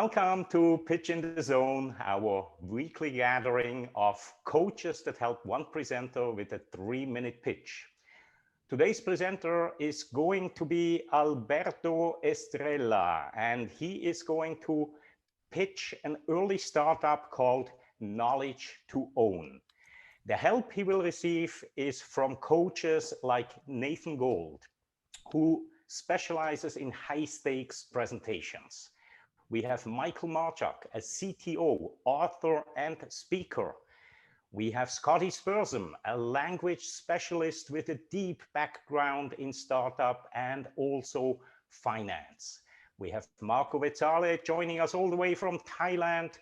Welcome to Pitch in the Zone, our weekly gathering of coaches that help one presenter with a 3-minute pitch. Today's presenter is going to be Alberto Estrella, and he is going to pitch an early startup called Knowledge to Own. The help he will receive is from coaches like Nathan Gold, who specializes in high-stakes presentations. We have Michael Marchuk, a CTO, author, and speaker. We have Scotty Spursum, a language specialist with a deep background in startup and also finance. We have Marco Vezzale joining us all the way from Thailand.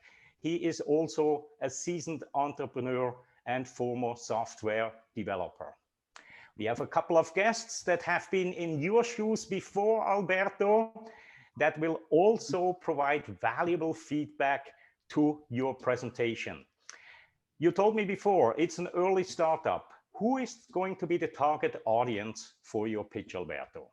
He is also a seasoned entrepreneur and former software developer. We have a couple of guests that have been in your shoes before, Alberto, that will also provide valuable feedback to your presentation. You told me before, it's an early startup. Who is going to be the target audience for your pitch, Alberto?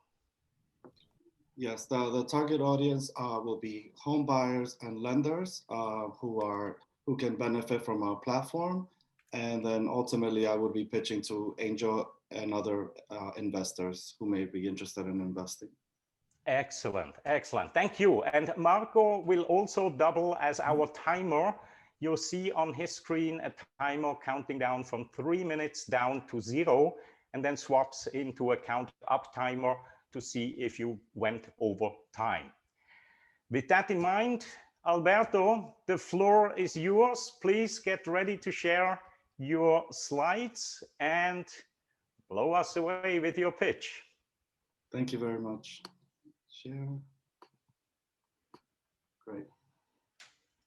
Yes, the target audience will be home buyers and lenders who can benefit from our platform. And then ultimately, I would be pitching to angel and other investors who may be interested in investing. Excellent, excellent. Thank you. And Marco will also double as our timer. You'll see on his screen a timer counting down from 3 minutes down to 0, and then swaps into a count up timer to see if you went over time. With that in mind, Alberto, the floor is yours. Please get ready to share your slides and blow us away with your pitch. Thank you very much. Share. Great.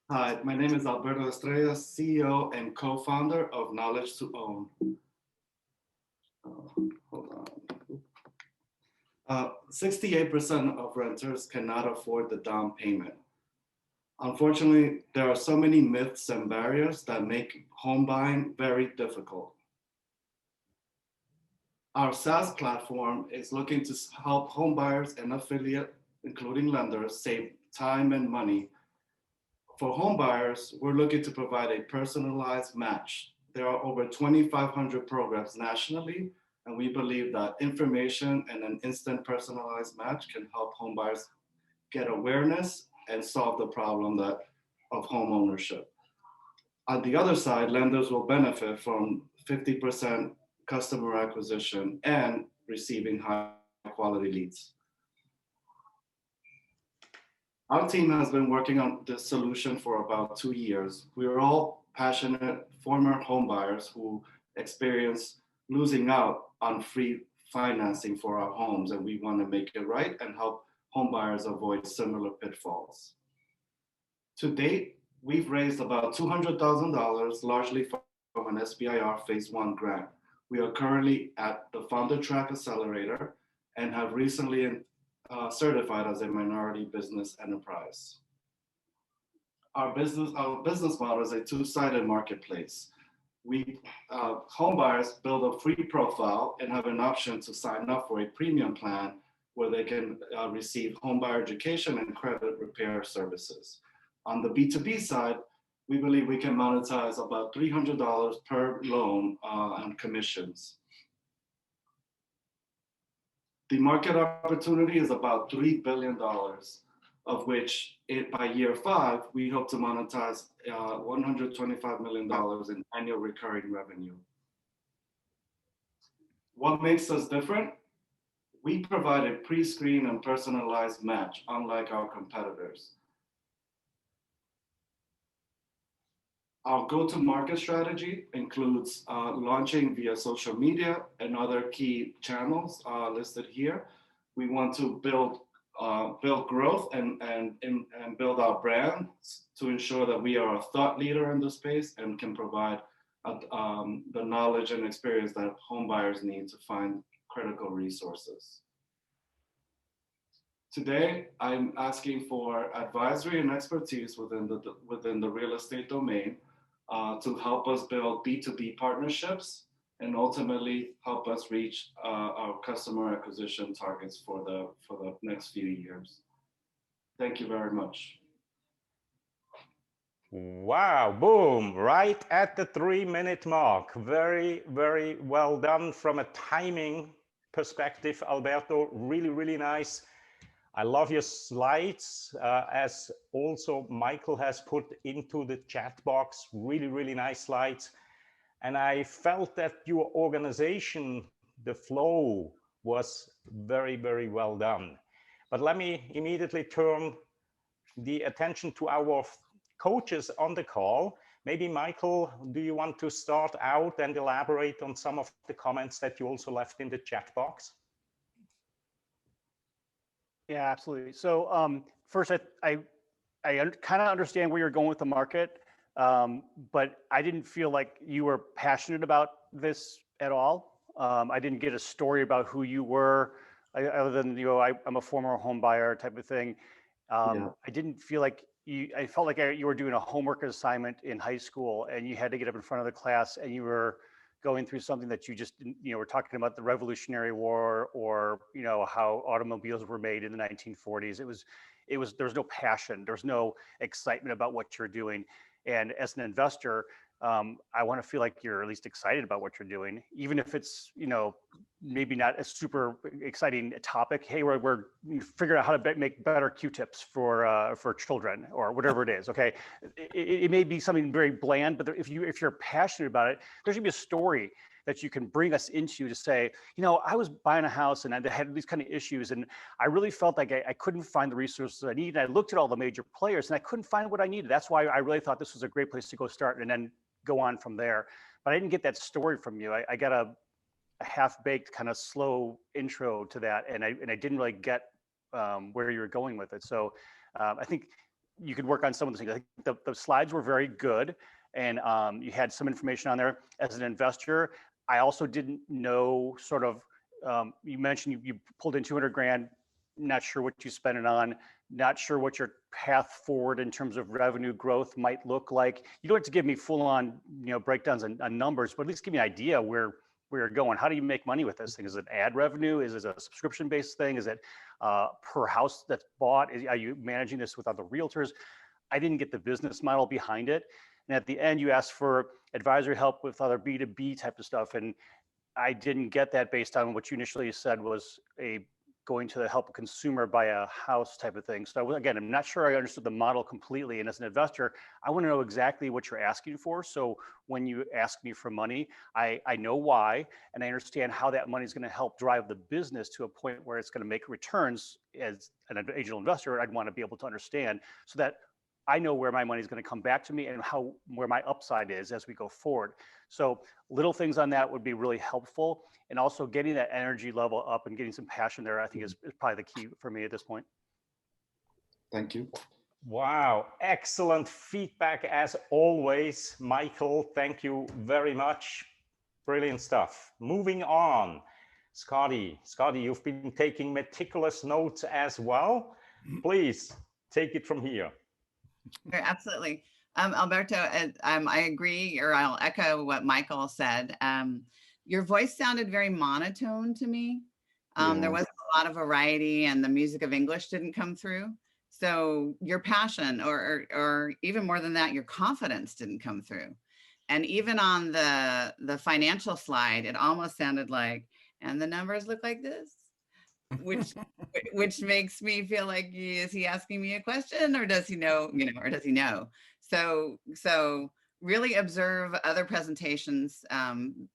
Hi, my name is Alberto Estrella, CEO and co-founder of Knowledge to Own. Hold on. 68% of renters cannot afford the down payment. Unfortunately, there are so many myths and barriers that make home buying very difficult. Our SaaS platform is looking to help home buyers and affiliate, including lenders, save time and money. For home buyers, we're looking to provide a personalized match. There are over 2,500 programs nationally, and we believe that information and an instant personalized match can help home buyers get awareness and solve the problem of home ownership. On the other side, lenders will benefit from 50% customer acquisition and receiving high quality leads. Our team has been working on this solution for about 2 years. We are all passionate former home buyers who experience losing out on free financing for our homes, and we want to make it right and help home buyers avoid similar pitfalls. To date, we've raised about $200,000, largely from an SBIR Phase 1 grant. We are currently at the Founder Track Accelerator and have recently certified as a minority business enterprise. Our business model is a two-sided marketplace. Home buyers build a free profile and have an option to sign up for a premium plan where they can receive home buyer education and credit repair services. On the B2B side, we believe we can monetize about $300 per loan on commissions. The market opportunity is about $3 billion, of which by year 5, we hope to monetize $125 million in annual recurring revenue. What makes us different? We provide a pre-screen and personalized match, unlike our competitors. Our go-to-market strategy includes launching via social media and other key channels listed here. We want to build growth and build our brands to ensure that we are a thought leader in the space and can provide the knowledge and experience that home buyers need to find critical resources. Today, I'm asking for advisory and expertise within the real estate domain to help us build B2B partnerships and ultimately help us reach our customer acquisition targets for the next few years. Thank you very much. Wow, boom, right at the 3-minute mark. Very, very well done from a timing perspective, Alberto. Really, really nice. I love your slides, as also Michael has put into the chat box. Really, really nice slides. And I felt that your organization, the flow, was very, very well done. But let me immediately turn the attention to our coaches on the call. Maybe Michael, do you want to start out and elaborate on some of the comments that you also left in the chat box? Yeah, absolutely. So first, I kind of understand where you're going with the market, but I didn't feel like you were passionate about this at all. I didn't get a story about who you were, other than, you know, I'm a former home buyer type of thing. Yeah. I didn't feel like you, I felt like you were doing a homework assignment in high school and you had to get up in front of the class and you were going through something that you just didn't, you know, we're talking about the Revolutionary War, or, you know, how automobiles were made in the 1940s. There's no passion, there's no excitement about what you're doing. And as an investor, I want to feel like you're at least excited about what you're doing, even if it's, you know, maybe not a super exciting topic. Hey, we're figuring out how to make better Q-tips for children or whatever it is. Okay, it may be something very bland, but if you're passionate about it, there should be a story that you can bring us into to say, you know, I was buying a house and I had these kind of issues, and I really felt like I couldn't find the resources I needed. I looked at all the major players and I couldn't find what I needed. That's why I really thought this was a great place to go start and then go on from there. But I didn't get that story from you. I got a half-baked kind of slow intro to that, and I didn't really get where you were going with it. So I think you could work on some of the things. I think the slides were very good, and you had some information on there. As an investor, I also didn't know sort of, you mentioned you pulled in 200 grand, not sure what you spent it on, not sure what your path forward in terms of revenue growth might look like. You don't have to give me full on, you know, breakdowns on numbers, but at least give me an idea where you're going. How do you make money with this thing? Is it ad revenue? Is it a subscription based thing? Is it per house that's bought? Are you managing this with other realtors? I didn't get the business model behind it. And at the end, you asked for advisory help with other B2B type of stuff. And I didn't get that based on what you initially said was going to help a consumer buy a house type of thing. So again, I'm not sure I understood the model completely. And as an investor, I want to know exactly what you're asking for. So when you ask me for money, I know why, and I understand how that money is going to help drive the business to a point where it's going to make returns. As an angel investor, I'd want to be able to understand so that I know where my money is going to come back to me and where my upside is as we go forward. So little things on that would be really helpful. And also getting that energy level up and getting some passion there, I think is probably the key for me at this point. Thank you. Wow, excellent feedback as always, Michael. Thank you very much. Brilliant stuff. Moving on, Scotty, you've been taking meticulous notes as well. Please take it from here. Absolutely. Alberto, I agree, or I'll echo what Michael said. Your voice sounded very monotone to me. There wasn't a lot of variety and the music of English didn't come through. So your passion, or even more than that, your confidence didn't come through. And even on the financial slide, it almost sounded like, and the numbers look like this, which makes me feel like, is he asking me a question, or does he know, or does he know? So really observe other presentations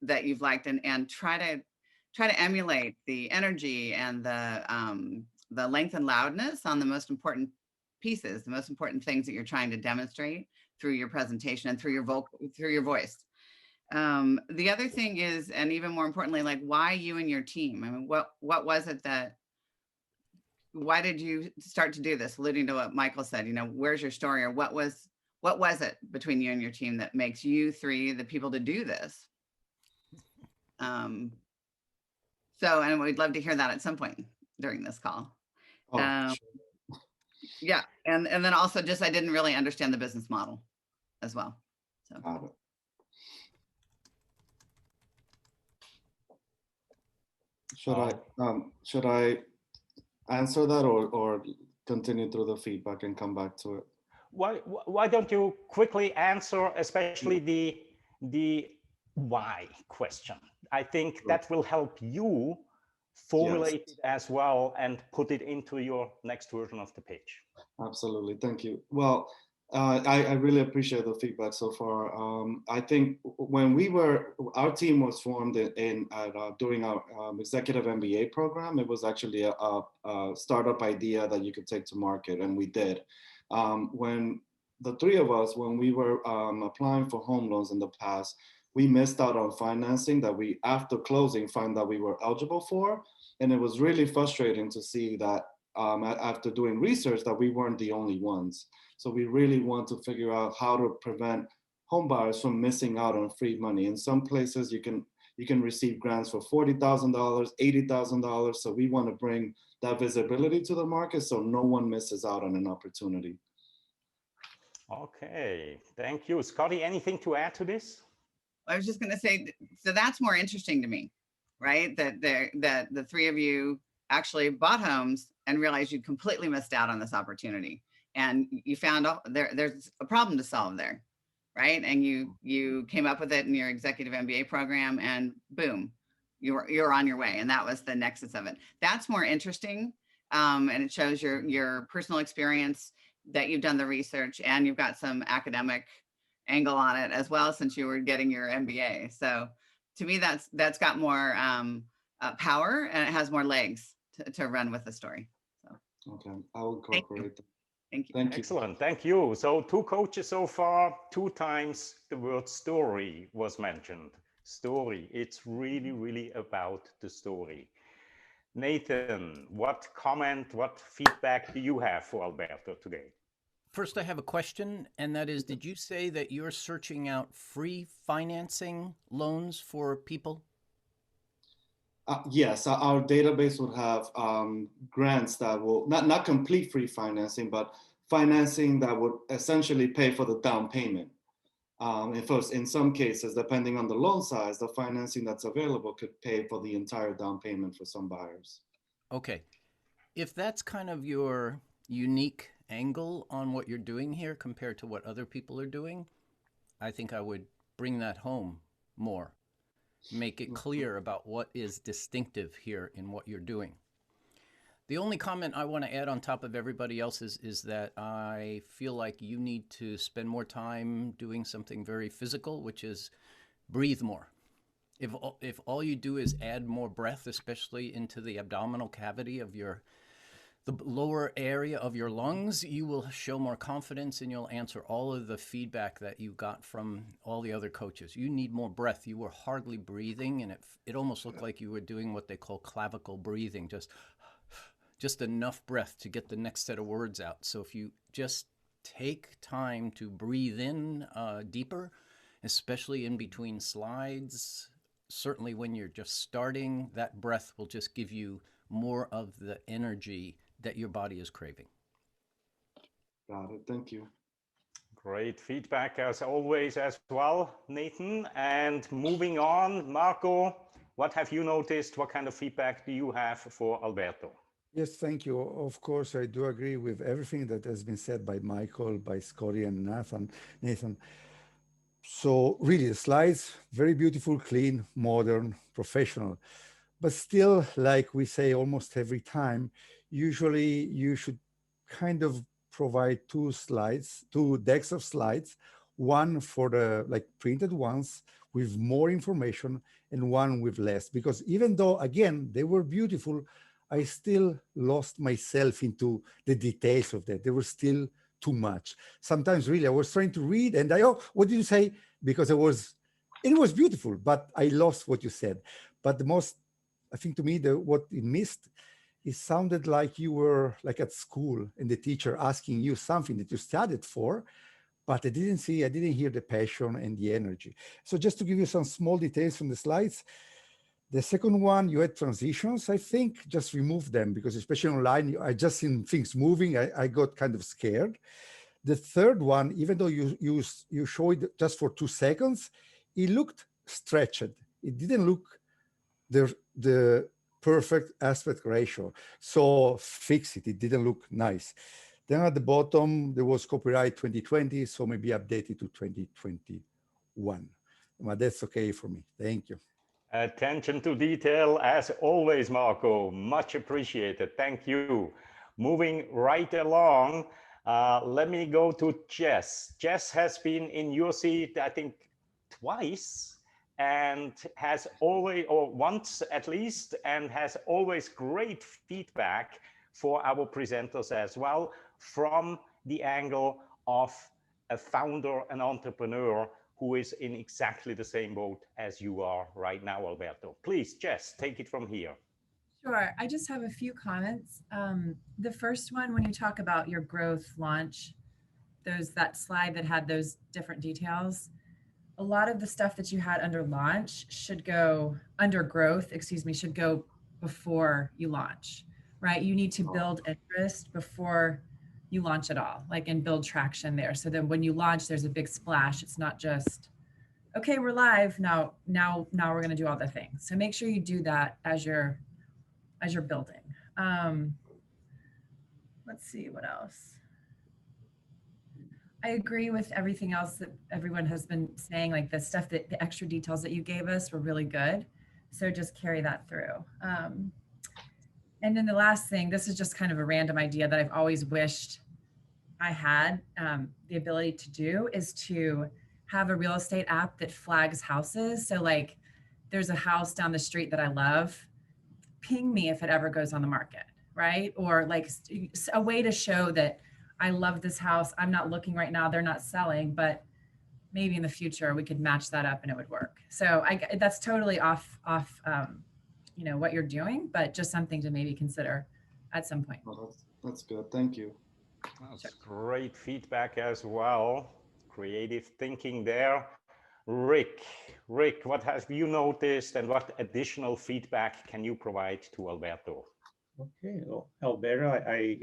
that you've liked, and try to emulate the energy and the length and loudness on the most important pieces, the most important things that you're trying to demonstrate through your presentation and through your voice. The other thing is, and even more importantly, like, why you and your team? I mean, what was it why did you start to do this? Alluding to what Michael said, where's your story, or what was it between you and your team that makes you three the people to do this? And we'd love to hear that at some point during this call. Sure. Yeah, and then also just, I didn't really understand the business model as well. So. Should I answer that, or continue through the feedback and come back to it? why don't you quickly answer, especially the why question? I think that will help you Yes, formulate it as well and put it into your next version of the pitch. absolutely. Thank you. Well, I really appreciate the feedback so far. I think when our team was formed during our executive MBA program, it was actually a startup idea that you could take to market, and we did. When the three of us, when we were applying for home loans in the past, we missed out on financing that we, after closing, found that we were eligible for. And it was really frustrating to see that after doing research that we weren't the only ones. So we really want to figure out how to prevent home buyers from missing out on free money. In some places, you can receive grants for $40,000, $80,000. So we want to bring that visibility to the market so no one misses out on an opportunity. Okay, thank you. Scotty, anything to add to this? I was just going to say, so that's more interesting to me, right? That the three of you actually bought homes and realized you completely missed out on this opportunity, and you found there's a problem to solve there, right? And you came up with it in your executive MBA program, and boom, you're on your way. And that was the nexus of it. That's more interesting, and it shows your personal experience, that you've done the research, and you've got some academic angle on it as well, since you were getting your MBA. So to me, that's got more power, and it has more legs to run with the story. So Okay, I'll incorporate that. thank you. Thank you. Excellent, thank you. So 2 coaches so far, 2 times the word story was mentioned. Story, it's really, really about the story. Nathan, what comment, what feedback do you have for Alberto today? First, I have a question, and that is, did you say that you're searching out free financing loans for people? Yes, our database would have grants that will not complete free financing, but financing that would essentially pay for the down payment. And first, in some cases, depending on the loan size, the financing that's available could pay for the entire down payment for some buyers. Okay. If that's kind of your unique angle on what you're doing here compared to what other people are doing, I think I would bring that home more. Make it clear about what is distinctive here in what you're doing. The only comment I want to add on top of everybody else's is that I feel like you need to spend more time doing something very physical, which is breathe more. If all you do is add more breath, especially into the abdominal cavity of the lower area of your lungs, you will show more confidence, and you'll answer all of the feedback that you got from all the other coaches. You need more breath. You were hardly breathing, and it almost looked like you were doing what they call clavicle breathing, just enough breath to get the next set of words out. So if you just take time to breathe in deeper, especially in between slides, certainly when you're just starting, that breath will just give you more of the energy that your body is craving. Got it. Thank you. Great feedback as always as well, Nathan. And moving on, Marco, what have you noticed? What kind of feedback do you have for Alberto? Yes, thank you. Of course, I do agree with everything that has been said by Michael, by Scotty, and Nathan. So really, the slides, very beautiful, clean, modern, professional. But still, like we say almost every time, usually you should kind of provide two decks of slides, one for the like printed ones with more information and one with less. Because even though, again, they were beautiful, I still lost myself into the details of that. They were still too much. Sometimes really I was trying to read and oh, what did you say? Because it was beautiful, but I lost what you said. But the most, I think to me, what it missed, it sounded like you were like at school and the teacher asking you something that you studied for, but I didn't hear the passion and the energy. So just to give you some small details from the slides, the second one, you had transitions. I think just remove them because especially online, I just seen things moving. I got kind of scared. The third one, even though you showed just for 2 seconds, it looked stretched. It didn't look the perfect aspect ratio. So fix it. It didn't look nice. Then at the bottom, there was copyright 2020, so maybe updated to 2021. But that's okay for me. Thank you. Attention to detail as always, Marco. Much appreciated. Thank you. Moving right along, let me go to Jess. Jess has been in your seat, I think, twice, and has always, or once at least, and has always great feedback for our presenters as well, from the angle of a founder, an entrepreneur who is in exactly the same boat as you are right now, Alberto. Please, Jess, take it from here. Sure. I just have a few comments. The first one, when you talk about your growth launch, that slide that had those different details, a lot of the stuff that you had under launch should go under growth, should go before you launch, right? You need to build interest before you launch at all, like, and build traction there. So then when you launch, there's a big splash. It's not just, okay, we're live now we're going to do all the things. So make sure you do that as you're building. Let's see what else. I agree with everything else that everyone has been saying, like the stuff that the extra details that you gave us were really good. So just carry that through. And then the last thing, this is just kind of a random idea that I've always wished I had the ability to do, is to have a real estate app that flags houses. So like there's a house down the street that I love, ping me if it ever goes on the market, right? Or like a way to show that I love this house. I'm not looking right now, they're not selling, but maybe in the future we could match that up and it would work. So that's totally off you know, what you're doing, but just something to maybe consider at some point. Well, that's good. Thank you. That's great feedback as well. Creative thinking there. Rick, what have you noticed and what additional feedback can you provide to Alberto? Okay, well, Alberto, I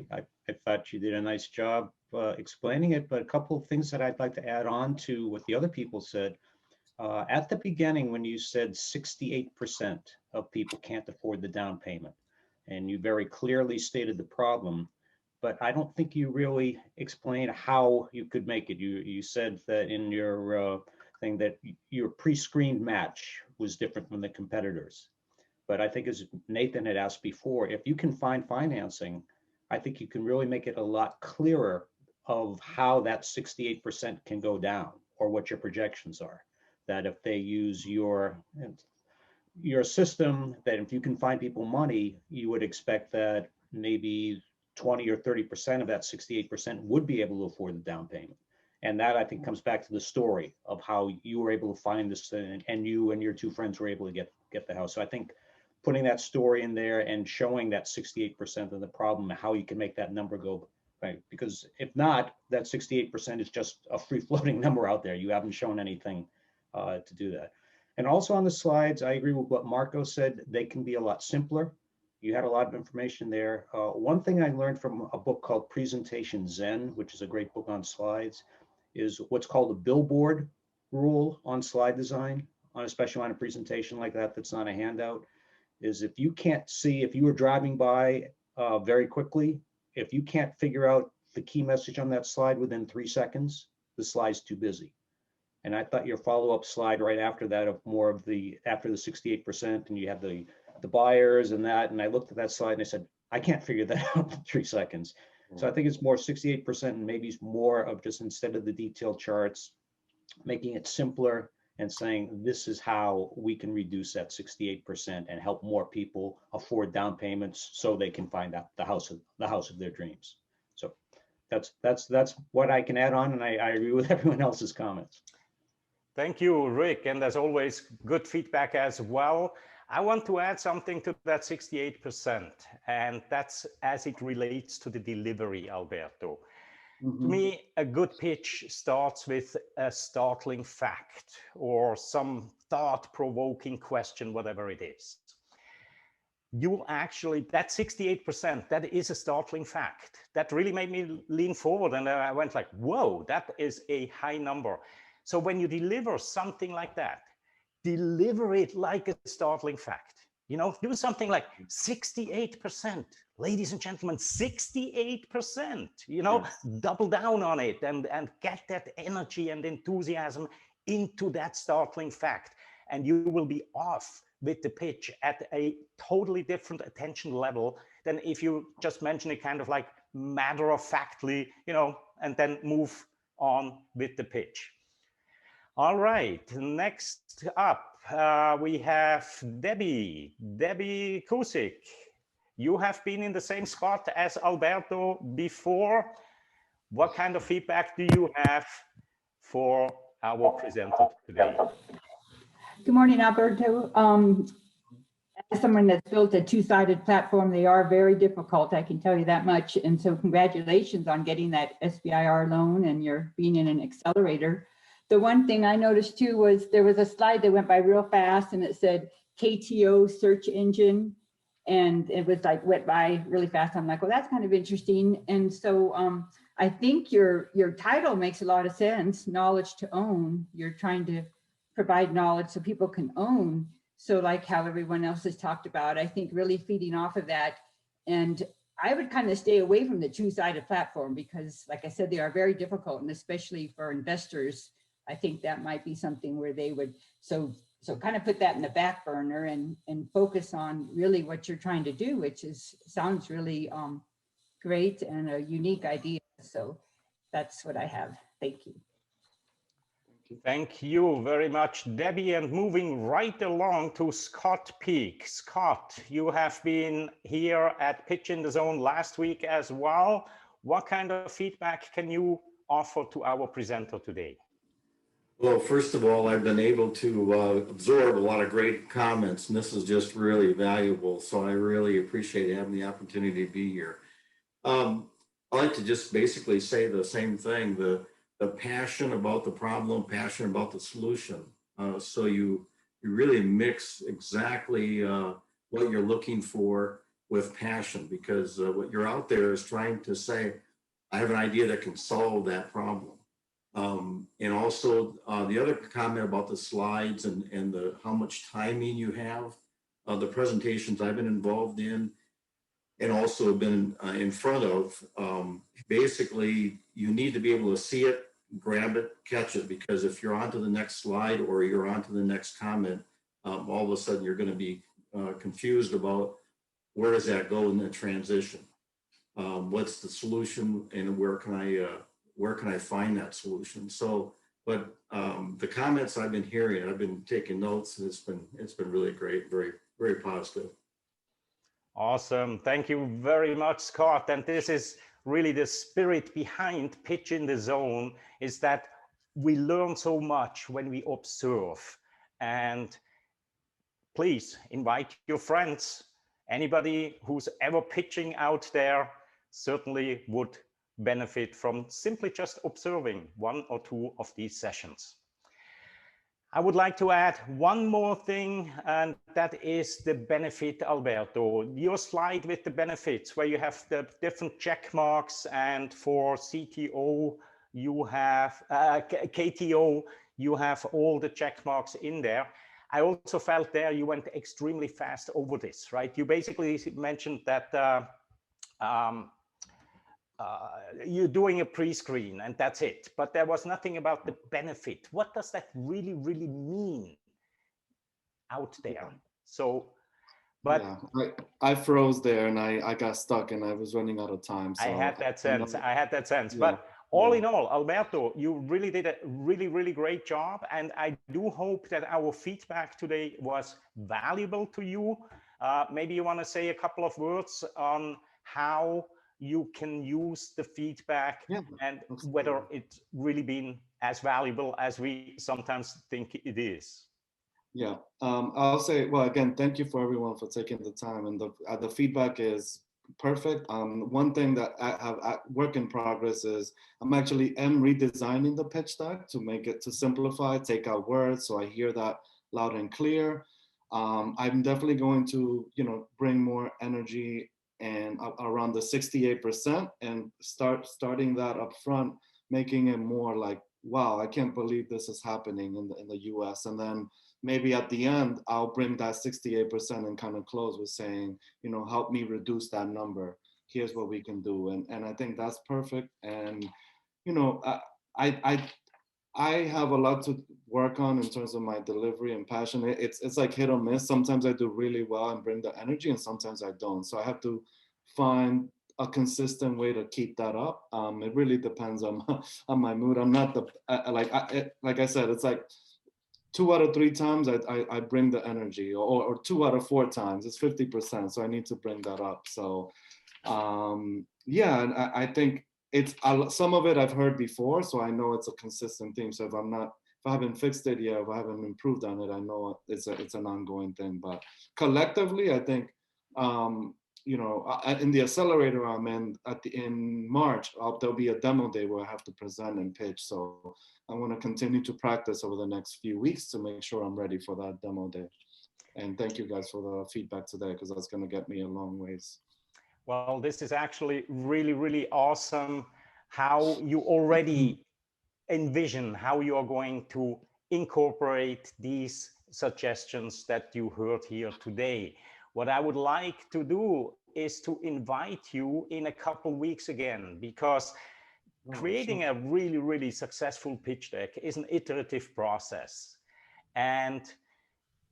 thought you did a nice job explaining it, but a couple of things that I'd like to add on to what the other people said. At the beginning, when you said 68% of people can't afford the down payment, and you very clearly stated the problem, but I don't think you really explained how you could make it. You said that in your thing that your pre-screened match was different from the competitors. But I think, as Nathan had asked before, if you can find financing, I think you can really make it a lot clearer of how that 68% can go down, or what your projections are. That if they use your system, that if you can find people money, you would expect that maybe 20 or 30% of that 68% would be able to afford the down payment. And that, I think, comes back to the story of how you were able to find this, and you and your two friends were able to get the house. So I think putting that story in there and showing that 68% of the problem, how you can make that number go, right? Because if not, that 68% is just a free floating number out there. You haven't shown anything to do that. And also on the slides, I agree with what Marco said. They can be a lot simpler. You had a lot of information there. One thing I learned from a book called Presentation Zen, which is a great book on slides, is what's called a billboard rule on slide design, especially on a presentation like that that's not a handout. Is if you can't see, if you were driving by very quickly, if you can't figure out the key message on that slide within 3 seconds, the slide's too busy. And I thought your follow-up slide right after that, of more of the, after the 68%, and you have the buyers and that, and I looked at that slide and I said, I can't figure that out in 3 seconds. So I think it's more 68%, and maybe it's more of just, instead of the detailed charts, making it simpler and saying, this is how we can reduce that 68% and help more people afford down payments so they can find out the house of their dreams. So that's what I can add on, and I agree with everyone else's comments. Thank you, Rick. And as always, good feedback as well. I want to add something to that 68%, and that's as it relates to the delivery, Alberto. To me, a good pitch starts with a startling fact or some thought-provoking question, whatever it is. You actually, that 68%, that is a startling fact. That really made me lean forward, and I went like, whoa, that is a high number. So when you deliver something like that, deliver it like a startling fact. You know, do something like 68%, ladies and gentlemen, 68%, you know, Yes. double down on it and get that energy and enthusiasm into that startling fact. And you will be off with the pitch at a totally different attention level than if you just mention it kind of like matter of factly, you know, and then move on with the pitch. All right, next up, we have Debbie Kusik. You have been in the same spot as Alberto before. What kind of feedback do you have for our presenter today? Good morning, Alberto. As someone that's built a two-sided platform, they are very difficult, I can tell you that much. And so congratulations on getting that SBIR loan and you're being in an accelerator. The one thing I noticed too was there was a slide that went by real fast and it said KTO search engine. And it was like went by really fast. I'm like, well, that's kind of interesting. And so I think your title makes a lot of sense, knowledge to own. You're trying to provide knowledge so people can own. So like how everyone else has talked about, I think really feeding off of that. And I would kind of stay away from the two-sided platform because like I said, they are very difficult. And especially for investors, I think that might be something where they would, so kind of put that in the back burner and focus on really what you're trying to do, which is sounds really great and a unique idea. So that's what I have. Thank you. Thank you very much, Debbie. And moving right along to Scott Peak. Scott, you have been here at Pitch in the Zone last week as well. What kind of feedback can you offer to our presenter today? Well, first of all, I've been able to absorb a lot of great comments, and this is just really valuable. So I really appreciate having the opportunity to be here. I like to just basically say the same thing, the passion about the problem, passion about the solution. So you really mix exactly what you're looking for with passion, because what you're out there is trying to say, I have an idea that can solve that problem. And also the other comment about the slides and how much timing you have, the presentations I've been involved in and also been in front of, basically you need to be able to see it, grab it, catch it, because if you're on to the next slide or you're on to the next comment, all of a sudden you're going to be confused about where does that go in the transition? What's the solution and where can I find that solution? So, but the comments I've been hearing, I've been taking notes, and it's been really great, very, very positive. Awesome. Thank you very much, Scott. And this is really the spirit behind Pitch in the Zone, is that we learn so much when we observe. And please invite your friends. Anybody who's ever pitching out there certainly would benefit from simply just observing one or two of these sessions. I would like to add one more thing, and that is the benefit, Alberto. Your slide with the benefits, where you have the different check marks, and for CTO, you have KTO, you have all the check marks in there. I also felt there you went extremely fast over this, right? You basically mentioned that you're doing a pre-screen and that's it, but there was nothing about the benefit. What does that really mean out there? So, but yeah, I froze there and I got stuck and I was running out of time. So I had that sense. Yeah. But all in all, Alberto, you really did a really great job, and I do hope that our feedback today was valuable to you. Maybe you want to say a couple of words on how you can use the feedback, and whether it's really been as valuable as we sometimes think it is. Yeah, I'll say, well, again, thank you for everyone for taking the time, and the feedback is perfect. One thing that I have at work in progress is I'm actually redesigning the pitch deck to make it, to simplify, take out words, so I hear that loud and clear. I'm definitely going to, bring more energy and around the 68% and starting that up front, making it more like, wow, I can't believe this is happening in the US. And then maybe at the end, I'll bring that 68% and kind of close with saying, you know, help me reduce that number. Here's what we can do. And I think that's perfect. And, you know, I have a lot to work on in terms of my delivery and passion. It's like hit or miss. Sometimes I do really well and bring the energy, and sometimes I don't. So I have to find a consistent way to keep that up. It really depends on on my mood. I'm not the like I said, it's like 2 out of 3 times I bring the energy, or 2 out of 4 times. It's 50%. So I need to bring that up. So yeah, and I think it's some of it I've heard before, so I know it's a consistent theme. So if I haven't fixed it yet, if I haven't improved on it, I know it's an ongoing thing. But collectively, I think you know, in the accelerator I'm in March, there'll be a demo day where I have to present and pitch. So I want to continue to practice over the next few weeks to make sure I'm ready for that demo day. And thank you guys for the feedback today, because that's going to get me a long ways. Well, this is actually really, really awesome how you already envision how you are going to incorporate these suggestions that you heard here today. What I would like to do is to invite you in a couple weeks again, because creating a really, really successful pitch deck is an iterative process. And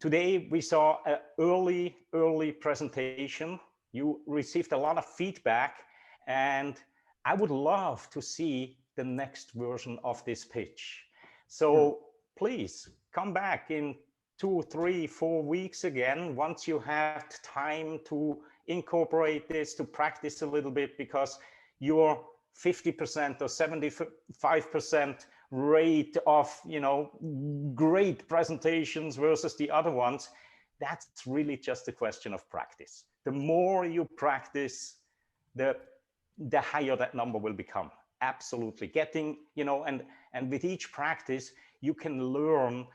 today we saw an early presentation. You received a lot of feedback, and I would love to see the next version of this pitch. So please come back in 2, 3, 4 weeks again, once you have time to incorporate this, to practice a little bit, because your 50% or 75% rate of, you know, great presentations versus the other ones, that's really just a question of practice. The more you practice, the higher that number will become. Absolutely. Getting, you know, and with each practice, you can learn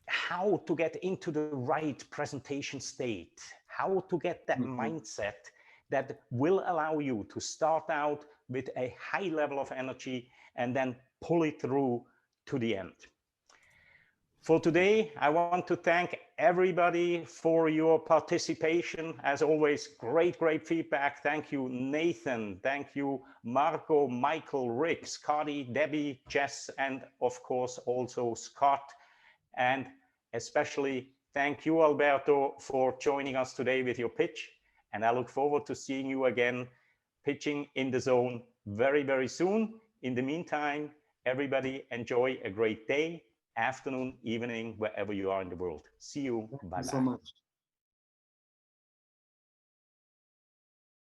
how to get into the right presentation state, how to get that mindset that will allow you to start out with a high level of energy and then pull it through to the end. For today, I want to thank everybody for your participation. As always, great feedback. Thank you, Nathan. Thank you, Marco, Michael, Rick, Scotty, Debbie, Jess, and of course also Scott. And especially thank you, Alberto, for joining us today with your pitch. And I look forward to seeing you again pitching in the zone very, very soon. In the meantime, everybody enjoy a great day, afternoon, evening, wherever you are in the world. See you. Bye-bye. Thank you so much.